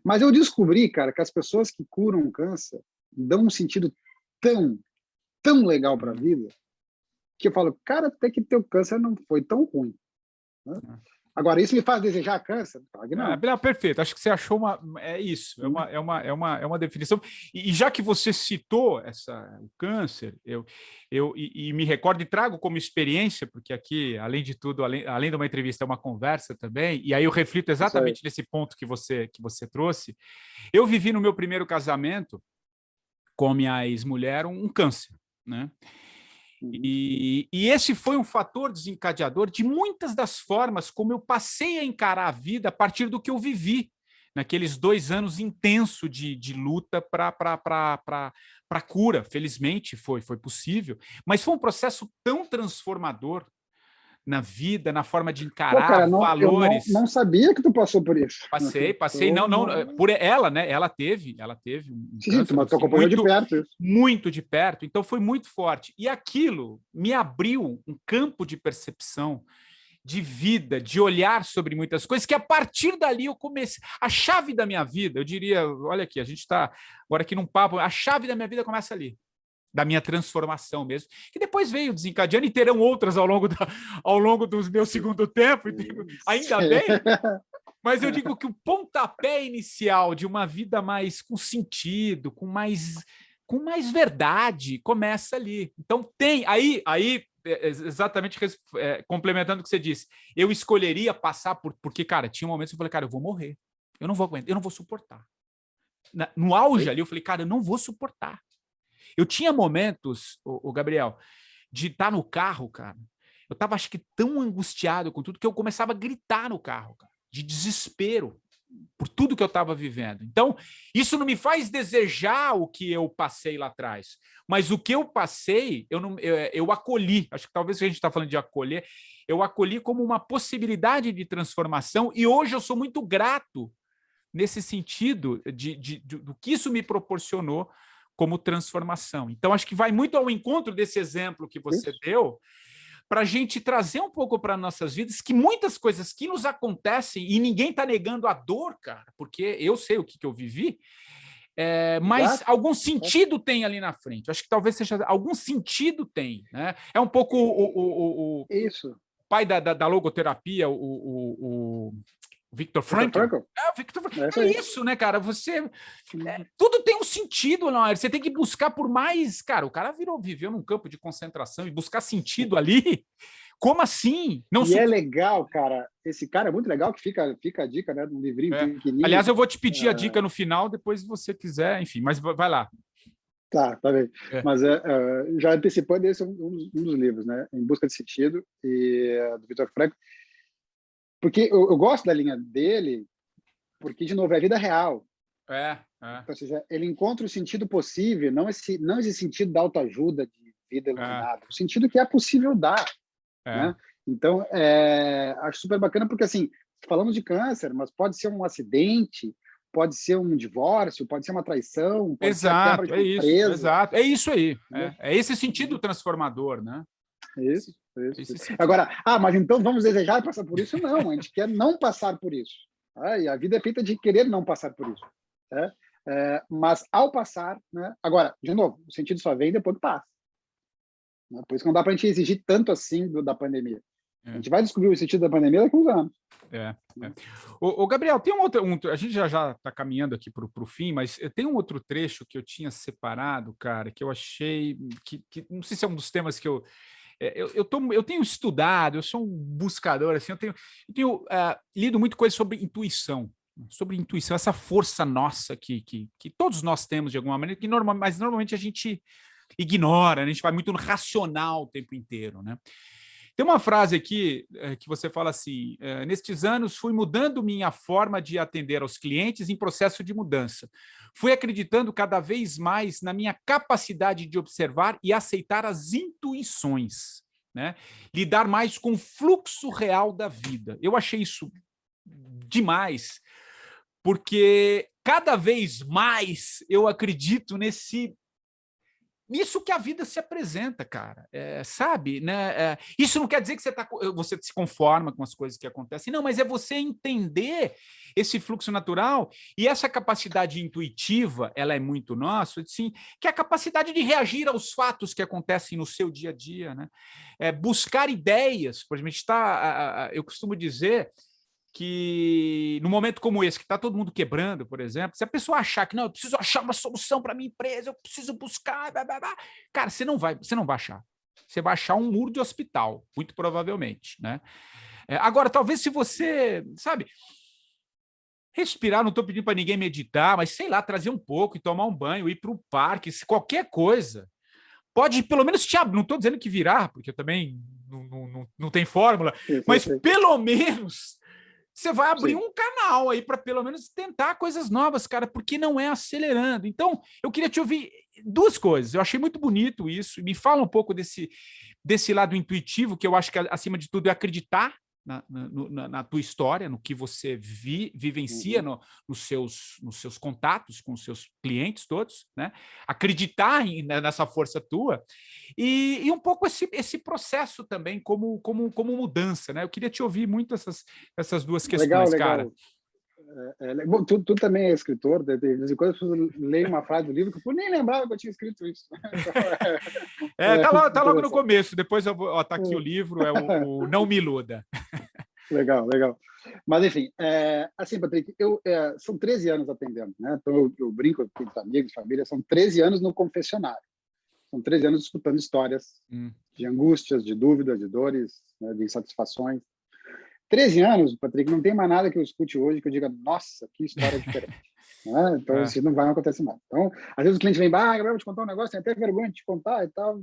Mas eu descobri, cara, que as pessoas que curam câncer dão um sentido tão legal para a vida, que eu falo, cara, até que teu câncer não foi tão ruim. Né? Agora, isso me faz desejar câncer? Claro que não. Perfeito, acho que você achou isso, é uma definição. E já que você citou o câncer, eu me recordo e trago como experiência, porque aqui, além de tudo, além de uma entrevista, é uma conversa também, e aí eu reflito exatamente nesse ponto que você trouxe. Eu vivi no meu primeiro casamento com minha ex-mulher um câncer, né? E esse foi um fator desencadeador de muitas das formas como eu passei a encarar a vida a partir do que eu vivi naqueles 2 anos intensos de luta para a cura. Felizmente foi possível, mas foi um processo tão transformador na vida, na forma de encarar valores. Eu não sabia que tu passou por isso. Passei, não, por ela, né? Ela teve um câncer, mas tu acompanhou de perto isso. Muito de perto, então foi muito forte. E aquilo me abriu um campo de percepção, de vida, de olhar sobre muitas coisas, que a partir dali eu comecei. A chave da minha vida, eu diria, olha aqui, a gente está agora aqui num papo, a chave da minha vida começa ali. Da minha transformação mesmo, que depois veio desencadeando e terão outras ao longo do meu segundo tempo, ainda bem, mas eu digo que o pontapé inicial de uma vida mais com sentido, com mais verdade, começa ali. Então tem, aí exatamente complementando o que você disse, eu escolheria passar porque, cara, tinha momentos que eu falei, cara, eu vou morrer, eu não vou aguentar, eu não vou suportar. no auge ali, eu falei, cara, eu não vou suportar. Eu tinha momentos, o Gabriel, de estar no carro, cara. Eu estava, acho que, tão angustiado com tudo que eu começava a gritar no carro, cara, de desespero por tudo que eu estava vivendo. Então, isso não me faz desejar o que eu passei lá atrás, mas o que eu passei, eu acolhi. Acho que talvez a gente está falando de acolher, eu acolhi como uma possibilidade de transformação, e hoje eu sou muito grato nesse sentido do que isso me proporcionou como transformação. Então, acho que vai muito ao encontro desse exemplo que você deu, para a gente trazer um pouco para nossas vidas que muitas coisas que nos acontecem, e ninguém está negando a dor, cara, porque eu sei o que eu vivi, mas algum sentido tem ali na frente. Acho que talvez seja algum sentido tem, né? É um pouco o Isso. pai da logoterapia, o Viktor Frankl. É isso, né, cara? Tudo tem um sentido, não é? Você tem que buscar por mais. Cara, o cara viveu num campo de concentração e buscar sentido ali. Como assim? Não é legal, cara. Esse cara é muito legal, que fica a dica, né? Um livrinho pequenininho. Aliás, eu vou te pedir a dica no final, depois se você quiser, enfim, mas vai lá. Tá bem. Mas já antecipando, esse é um dos livros, né? Em Busca de Sentido, do Viktor Frankl. Porque eu gosto da linha dele, porque, de novo, é a vida real. Então, ou seja, ele encontra o sentido possível, não esse sentido da autoajuda, de vida iluminada, o sentido que é possível dar. Né? Então, acho super bacana, porque, assim, falamos de câncer, mas pode ser um acidente, pode ser um divórcio, pode ser uma traição, pode ser a quebra de uma empresa. Exato, é isso aí. É esse sentido transformador, né? Isso. Agora, mas então vamos desejar passar por isso? Não, a gente quer não passar por isso. E a vida é feita de querer não passar por isso. Mas ao passar, né? Agora, de novo, o sentido só vem depois que passa. Por isso que não dá para a gente exigir tanto assim da pandemia. A gente vai descobrir o sentido da pandemia daqui a uns anos. O Gabriel, tem a gente já está caminhando aqui para o fim, mas tem um outro trecho que eu tinha separado, cara, que eu achei que não sei se é um dos temas que eu tenho estudado, eu sou um buscador, assim, eu tenho lido muito coisa sobre intuição, essa força nossa que todos nós temos de alguma maneira, mas normalmente a gente ignora, né? A gente vai muito no racional o tempo inteiro, né? Tem uma frase aqui que você fala assim: nestes anos fui mudando minha forma de atender aos clientes em processo de mudança. Fui acreditando cada vez mais na minha capacidade de observar e aceitar as intuições, né? Lidar mais com o fluxo real da vida. Eu achei isso demais, porque cada vez mais eu acredito nisso que a vida se apresenta, cara, sabe? Né? Isso não quer dizer que você se conforma com as coisas que acontecem, não, mas é você entender esse fluxo natural e essa capacidade intuitiva, ela é muito nossa, assim, que é a capacidade de reagir aos fatos que acontecem no seu dia a dia, né? Buscar ideias, por exemplo, eu costumo dizer que no momento como esse, que está todo mundo quebrando, por exemplo, se a pessoa achar que não, eu preciso achar uma solução para minha empresa, eu preciso buscar, blá, blá, blá, cara, você não vai achar. Você vai achar um muro de hospital, muito provavelmente, né? Agora, talvez se você, sabe, respirar, não estou pedindo para ninguém meditar, mas sei lá, trazer um pouco e tomar um banho, ir para o parque, qualquer coisa, pode pelo menos te abrir, não estou dizendo que virar, porque eu também não tem fórmula, mas pelo menos você vai abrir um canal aí para pelo menos tentar coisas novas, cara, porque não é acelerando. Então, eu queria te ouvir duas coisas. Eu achei muito bonito isso. Me fala um pouco desse lado intuitivo, que eu acho que, acima de tudo, é acreditar na tua história, no que você vivencia nos seus contatos com os seus clientes todos, né? Acreditar nessa força tua e um pouco esse processo também como mudança, né? Eu queria te ouvir muito essas duas questões, legal. Cara. Bom, tu também é escritor, de vez em quando as pessoas leem uma frase do livro que eu nem lembrava que eu tinha escrito isso. Tá logo no começo, depois eu vou tá aqui o livro, é o Não Me Iluda. Legal. Mas, enfim, assim, Patrick, são 13 anos atendendo, né? Então, eu brinco com os amigos, família, são 13 anos no confessionário. São 13 anos escutando histórias de angústias, de dúvidas, de dores, né, de insatisfações. 13 anos, Patrick, não tem mais nada que eu escute hoje que eu diga, nossa, que história diferente. Né? Então, isso não vai acontecer mais. Então, às vezes o cliente vem, Gabriel, vou te contar um negócio, tem até vergonha de te contar e tal.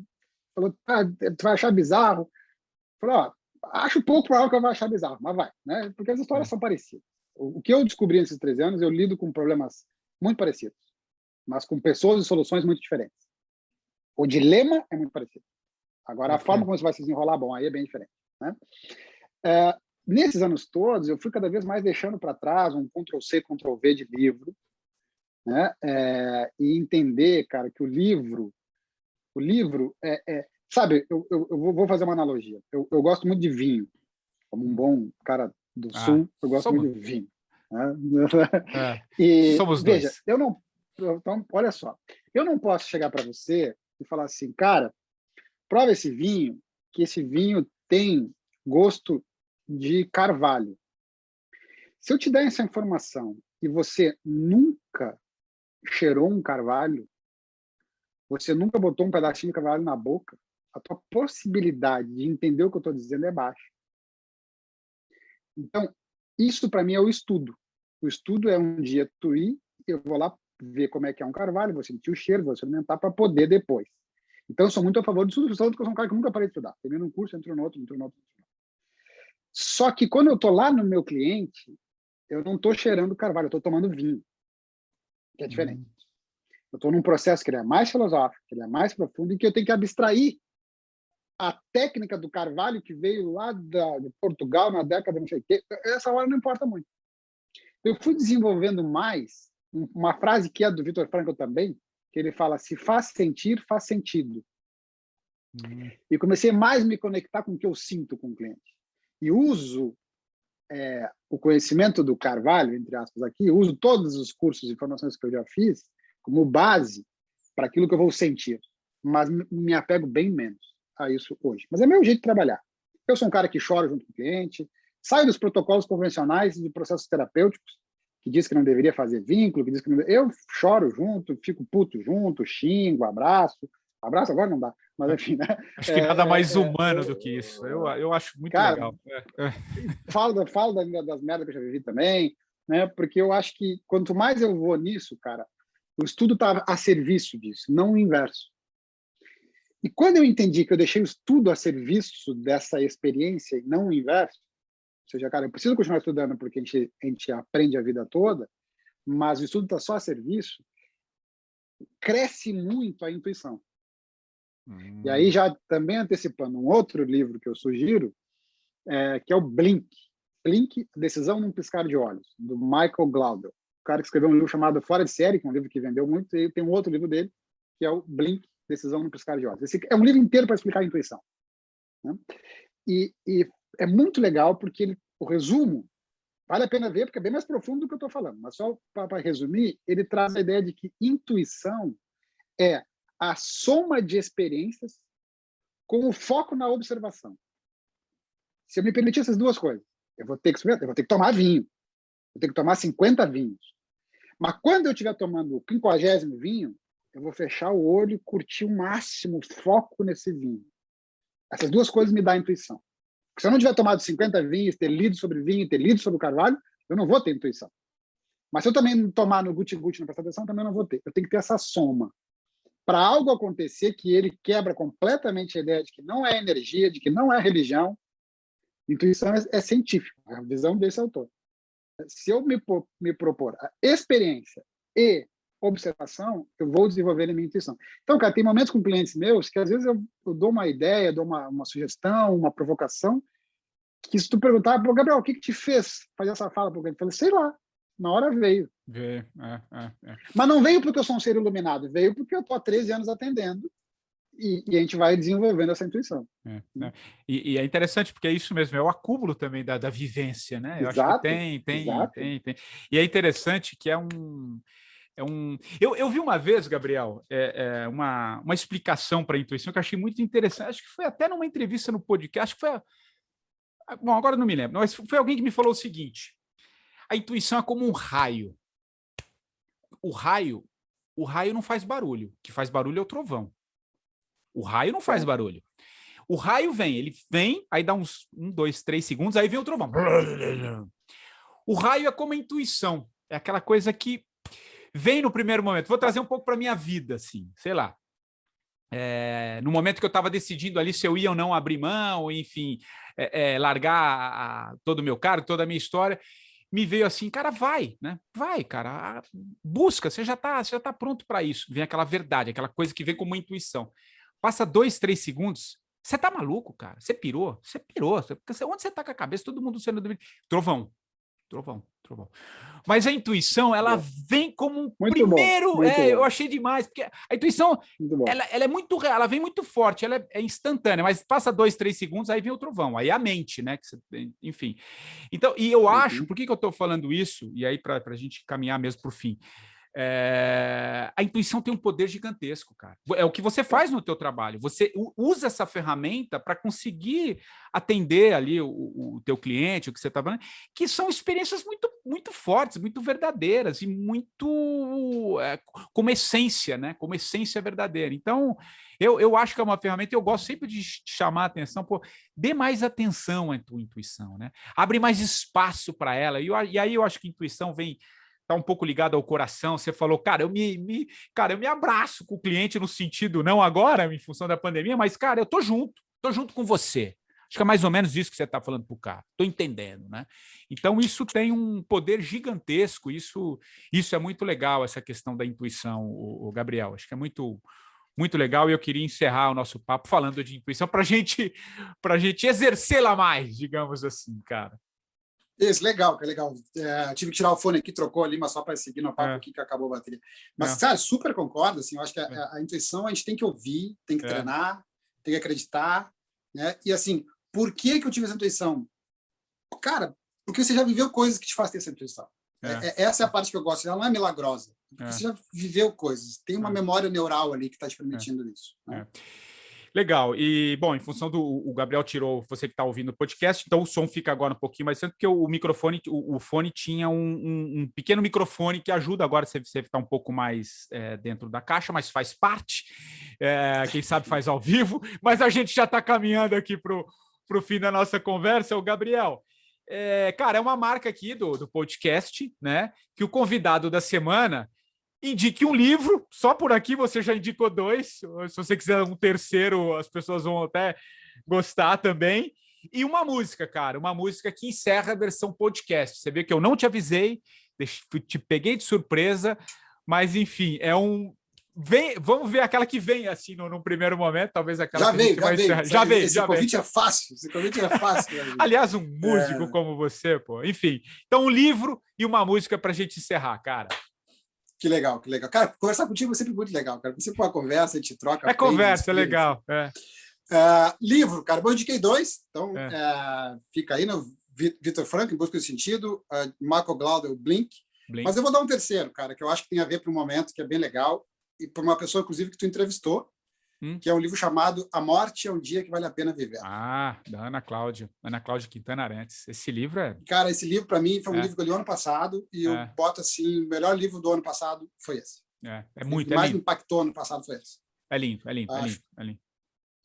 Falou, tu vai achar bizarro. Falou, acho pouco provável que eu vou achar bizarro, mas vai, né? Porque as histórias são parecidas. O que eu descobri nesses 13 anos, eu lido com problemas muito parecidos, mas com pessoas e soluções muito diferentes. O dilema é muito parecido. Agora, a forma como isso vai se desenrolar, bom, aí é bem diferente, né? Nesses anos todos, eu fui cada vez mais deixando para trás um Ctrl+C, Ctrl+V de livro, né? E entender, cara, que o livro sabe, eu vou fazer uma analogia. Eu gosto muito de vinho. Como um bom cara do Sul, eu gosto muito de vinho. Né? E, somos veja, dois. Então, olha só. Eu não posso chegar para você e falar assim, cara, prova esse vinho, que esse vinho tem gosto de carvalho. Se eu te der essa informação e você nunca cheirou um carvalho, você nunca botou um pedacinho de carvalho na boca, a tua possibilidade de entender o que eu estou dizendo é baixa. Então, isso para mim é o estudo. O estudo é um dia tu ir, eu vou lá ver como é que é um carvalho, vou sentir o cheiro, vou experimentar para poder depois. Então, eu sou muito a favor do estudo, porque eu sou um cara que nunca parei de estudar. Termino um curso, entro no outro. Só que quando eu estou lá no meu cliente, eu não estou cheirando carvalho, eu estou tomando vinho, que é diferente. Eu estou num processo que ele é mais filosófico, que ele é mais profundo e que eu tenho que abstrair a técnica do carvalho que veio lá de Portugal na década não sei o quê. Essa hora não importa muito. Eu fui desenvolvendo mais uma frase que é do Viktor Frankl também, que ele fala, se faz sentir, faz sentido. E comecei mais a me conectar com o que eu sinto com o cliente. E uso o conhecimento do carvalho, entre aspas aqui, uso todos os cursos e informações que eu já fiz como base para aquilo que eu vou sentir. Mas me apego bem menos a isso hoje. Mas é meu jeito de trabalhar. Eu sou um cara que chora junto com o cliente, saio dos protocolos convencionais de processos terapêuticos, que diz que não deveria fazer vínculo, que diz que não... Eu choro junto, fico puto junto, xingo, abraço. Abraço agora não dá, mas enfim, né? Acho que nada mais humano do que isso. Eu acho muito legal. Falo das merdas que eu já vivi também, né? Porque eu acho que quanto mais eu vou nisso, cara, o estudo está a serviço disso, não o inverso. E quando eu entendi que eu deixei o estudo a serviço dessa experiência e não o inverso, ou seja, cara, eu preciso continuar estudando porque a gente aprende a vida toda, mas o estudo está só a serviço, cresce muito a intuição. E aí, já também antecipando um outro livro que eu sugiro, que é o Blink. Blink, Decisão num Piscar de Olhos, do Michael Gladwell. O cara que escreveu um livro chamado Fora de Série, que é um livro que vendeu muito, e tem um outro livro dele, que é o Blink, Decisão num Piscar de Olhos. Esse é um livro inteiro para explicar a intuição. Né? E é muito legal, porque o resumo, vale a pena ver, porque é bem mais profundo do que eu estou falando, mas só para resumir, ele traz a ideia de que intuição é a soma de experiências com o foco na observação. Se eu me permitir essas duas coisas, eu vou ter que experimentar, eu vou ter que tomar vinho, eu tenho que tomar 50 vinhos. Mas quando eu estiver tomando o 50º vinho, eu vou fechar o olho e curtir o máximo foco nesse vinho. Essas duas coisas me dão a intuição. Porque se eu não tiver tomado 50 vinhos, ter lido sobre vinho, ter lido sobre o carvalho, eu não vou ter intuição. Mas se eu também tomar no guti-guti, não prestar atenção, também não vou ter. Eu tenho que ter essa soma. Para algo acontecer que ele quebra completamente a ideia de que não é energia, de que não é religião, intuição é científica, a visão desse autor. Se eu me propor a experiência e observação, eu vou desenvolver a minha intuição. Então, cara, tem momentos com clientes meus que às vezes eu dou uma ideia, dou uma sugestão, uma provocação, que se tu perguntar, Gabriel, o que te fez fazer essa fala? Porque eu falei, sei lá, na hora veio. Mas não veio porque eu sou um ser iluminado, veio porque eu estou há 13 anos atendendo e a gente vai desenvolvendo essa intuição. E é interessante porque é isso mesmo, é o acúmulo também da vivência, né? Eu Exato, acho que tem. E é interessante que eu vi uma vez, Gabriel, uma explicação para a intuição que eu achei muito interessante. Acho que foi até numa entrevista no podcast, acho que foi. Bom, agora não me lembro, mas foi alguém que me falou o seguinte: a intuição é como um raio. O raio não faz barulho. O que faz barulho é o trovão. O raio não faz barulho. O raio ele vem, aí dá uns 1, 2, 3 segundos, aí vem o trovão. O raio é como a intuição. É aquela coisa que vem no primeiro momento. Vou trazer um pouco para minha vida, assim, sei lá. No momento que eu estava decidindo ali se eu ia ou não abrir mão, enfim, largar todo o meu cargo, toda a minha história, me veio assim, cara, vai, né? Vai, cara, busca, você já tá pronto para isso. Vem aquela verdade, aquela coisa que vem como intuição. Passa 2, 3 segundos, você tá maluco, cara? Você pirou. Onde você tá com a cabeça? Todo mundo sendo... Trovão. Mas a intuição, ela vem como um muito primeiro... Bom, eu achei demais, porque a intuição, ela é muito real, ela vem muito forte, ela é instantânea, mas passa 2, 3 segundos, aí vem o trovão, aí é a mente, né? Enfim. Então, e eu acho, por que eu estou falando isso? E aí, para a gente caminhar mesmo para o fim, a intuição tem um poder gigantesco, cara. É o que você faz no teu trabalho. Você usa essa ferramenta para conseguir atender ali o teu cliente, o que você está falando, que são experiências muito, muito fortes, muito verdadeiras e muito como essência, né? Como essência verdadeira. Então, eu acho que é uma ferramenta, eu gosto sempre de chamar a atenção, pô, dê mais atenção à tua intuição, né? Abre mais espaço para ela. E aí eu acho que a intuição vem... Está um pouco ligado ao coração. Você falou, cara, eu me abraço com o cliente no sentido, não agora, em função da pandemia, mas, cara, eu tô junto com você. Acho que é mais ou menos isso que você está falando para o cara. Estou entendendo, né? Então, isso tem um poder gigantesco, isso é muito legal, essa questão da intuição, o Gabriel. Acho que é muito, muito legal, e eu queria encerrar o nosso papo falando de intuição para a gente exercê-la mais, digamos assim, cara. Isso, legal, que é legal. Tive que tirar o fone aqui, trocou ali, mas só para seguir no papo aqui que acabou a bateria. Mas, cara, super concordo, assim, eu acho que a intuição a gente tem que ouvir, tem que treinar, tem que acreditar, né? E, assim, por que eu tive essa intuição? Cara, porque você já viveu coisas que te fazem ter essa intuição. Essa é a parte que eu gosto, ela não é milagrosa. Você já viveu coisas, tem uma memória neural ali que está te permitindo isso. Né? Legal. E, bom, em função do... O Gabriel tirou, você que está ouvindo o podcast, então o som fica agora um pouquinho mais santo, porque o microfone, o fone tinha um pequeno microfone que ajuda agora você ficar um pouco mais dentro da caixa, mas faz parte. Quem sabe faz ao vivo. Mas a gente já está caminhando aqui para o fim da nossa conversa. O Gabriel, cara, é uma marca aqui do podcast, né? Que o convidado da semana... indique um livro, só por aqui você já indicou 2, se você quiser um terceiro, as pessoas vão até gostar também, e uma música, cara, uma música que encerra a versão podcast. Você vê que eu não te avisei, te peguei de surpresa, mas enfim, vamos ver aquela que vem assim no primeiro momento, talvez aquela já veio. Esse convite é fácil. Aliás, um músico como você, pô. Enfim, então um livro e uma música para a gente encerrar, cara. Que legal. Cara, conversar contigo é sempre muito legal, cara. Você põe uma conversa, a gente troca. Conversa, é legal. Livro, cara, eu indiquei 2, então fica aí no Viktor Frankl, Em Busca do Sentido, Michael Gladwell, Blink. Mas eu vou dar um terceiro, cara, que eu acho que tem a ver para um momento que é bem legal, e para uma pessoa, inclusive, que tu entrevistou, que é um livro chamado A Morte é um Dia que Vale a Pena Viver. Da Ana Cláudia Quintana Arantes. Esse livro é... Cara, esse livro, para mim, foi um livro que eu li ano passado, e eu boto assim, o melhor livro do ano passado foi esse. O que mais me impactou ano passado foi esse. É lindo. É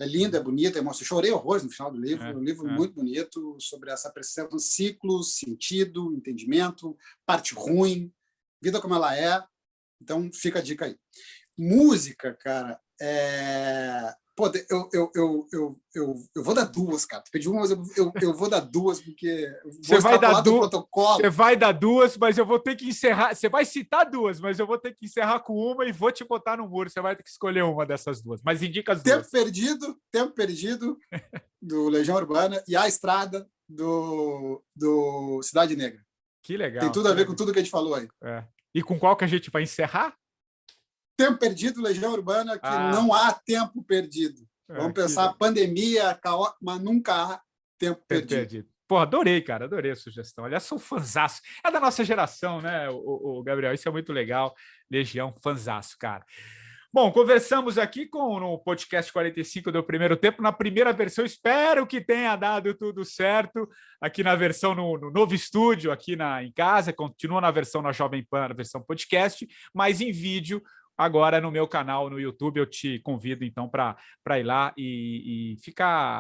lindo, é bonito, é emocionante. Chorei horrores no final do livro. Um livro muito bonito sobre essa percepção de ciclos, sentido, entendimento, parte ruim, vida como ela é. Então, fica a dica aí. Música, cara, Pô, eu vou dar 2, cara. Tu pediu uma, mas eu vou dar 2, porque você vai dar 2, você vai dar 2, mas eu vou ter que encerrar. Você vai citar 2, mas eu vou ter que encerrar com uma e vou te botar no muro. Você vai ter que escolher uma dessas 2. Mas indica as 2. Tempo Perdido, do Legião Urbana, e A Estrada, do Cidade Negra. Que legal. Tem tudo a ver com tudo que a gente falou aí. E com qual que a gente vai encerrar? Tempo Perdido, Legião Urbana, que não há tempo perdido. Vamos pensar, pandemia, mas nunca há tempo perdido. Pô, adorei, cara, adorei a sugestão. Aliás, sou fãzaço. É da nossa geração, né, o Gabriel? Isso é muito legal. Legião, fãzaço, cara. Bom, conversamos aqui no podcast 45 do Primeiro Tempo, na primeira versão. Espero que tenha dado tudo certo aqui na versão no novo estúdio, aqui em casa. Continua na versão na Jovem Pan, na versão podcast, mas em vídeo, agora no meu canal no YouTube. Eu te convido, então, para ir lá e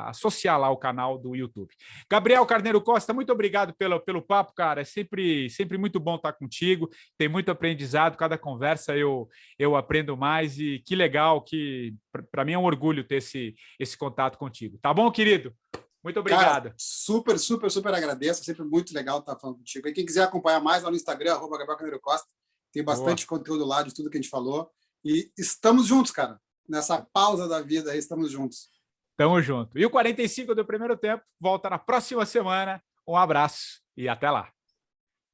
associar lá o canal do YouTube. Gabriel Carneiro Costa, muito obrigado pelo papo, cara. É sempre muito bom estar contigo. Tem muito aprendizado, cada conversa eu aprendo mais e que legal, que para mim é um orgulho ter esse contato contigo. Tá bom, querido? Muito obrigado. Cara, super agradeço. É sempre muito legal estar falando contigo. E quem quiser acompanhar mais lá no Instagram, @Gabriel Carneiro Costa, tem bastante conteúdo lá de tudo que a gente falou. E estamos juntos, cara. Nessa pausa da vida aí, estamos juntos. Tamo junto. E o 45 do primeiro tempo volta na próxima semana. Um abraço e até lá.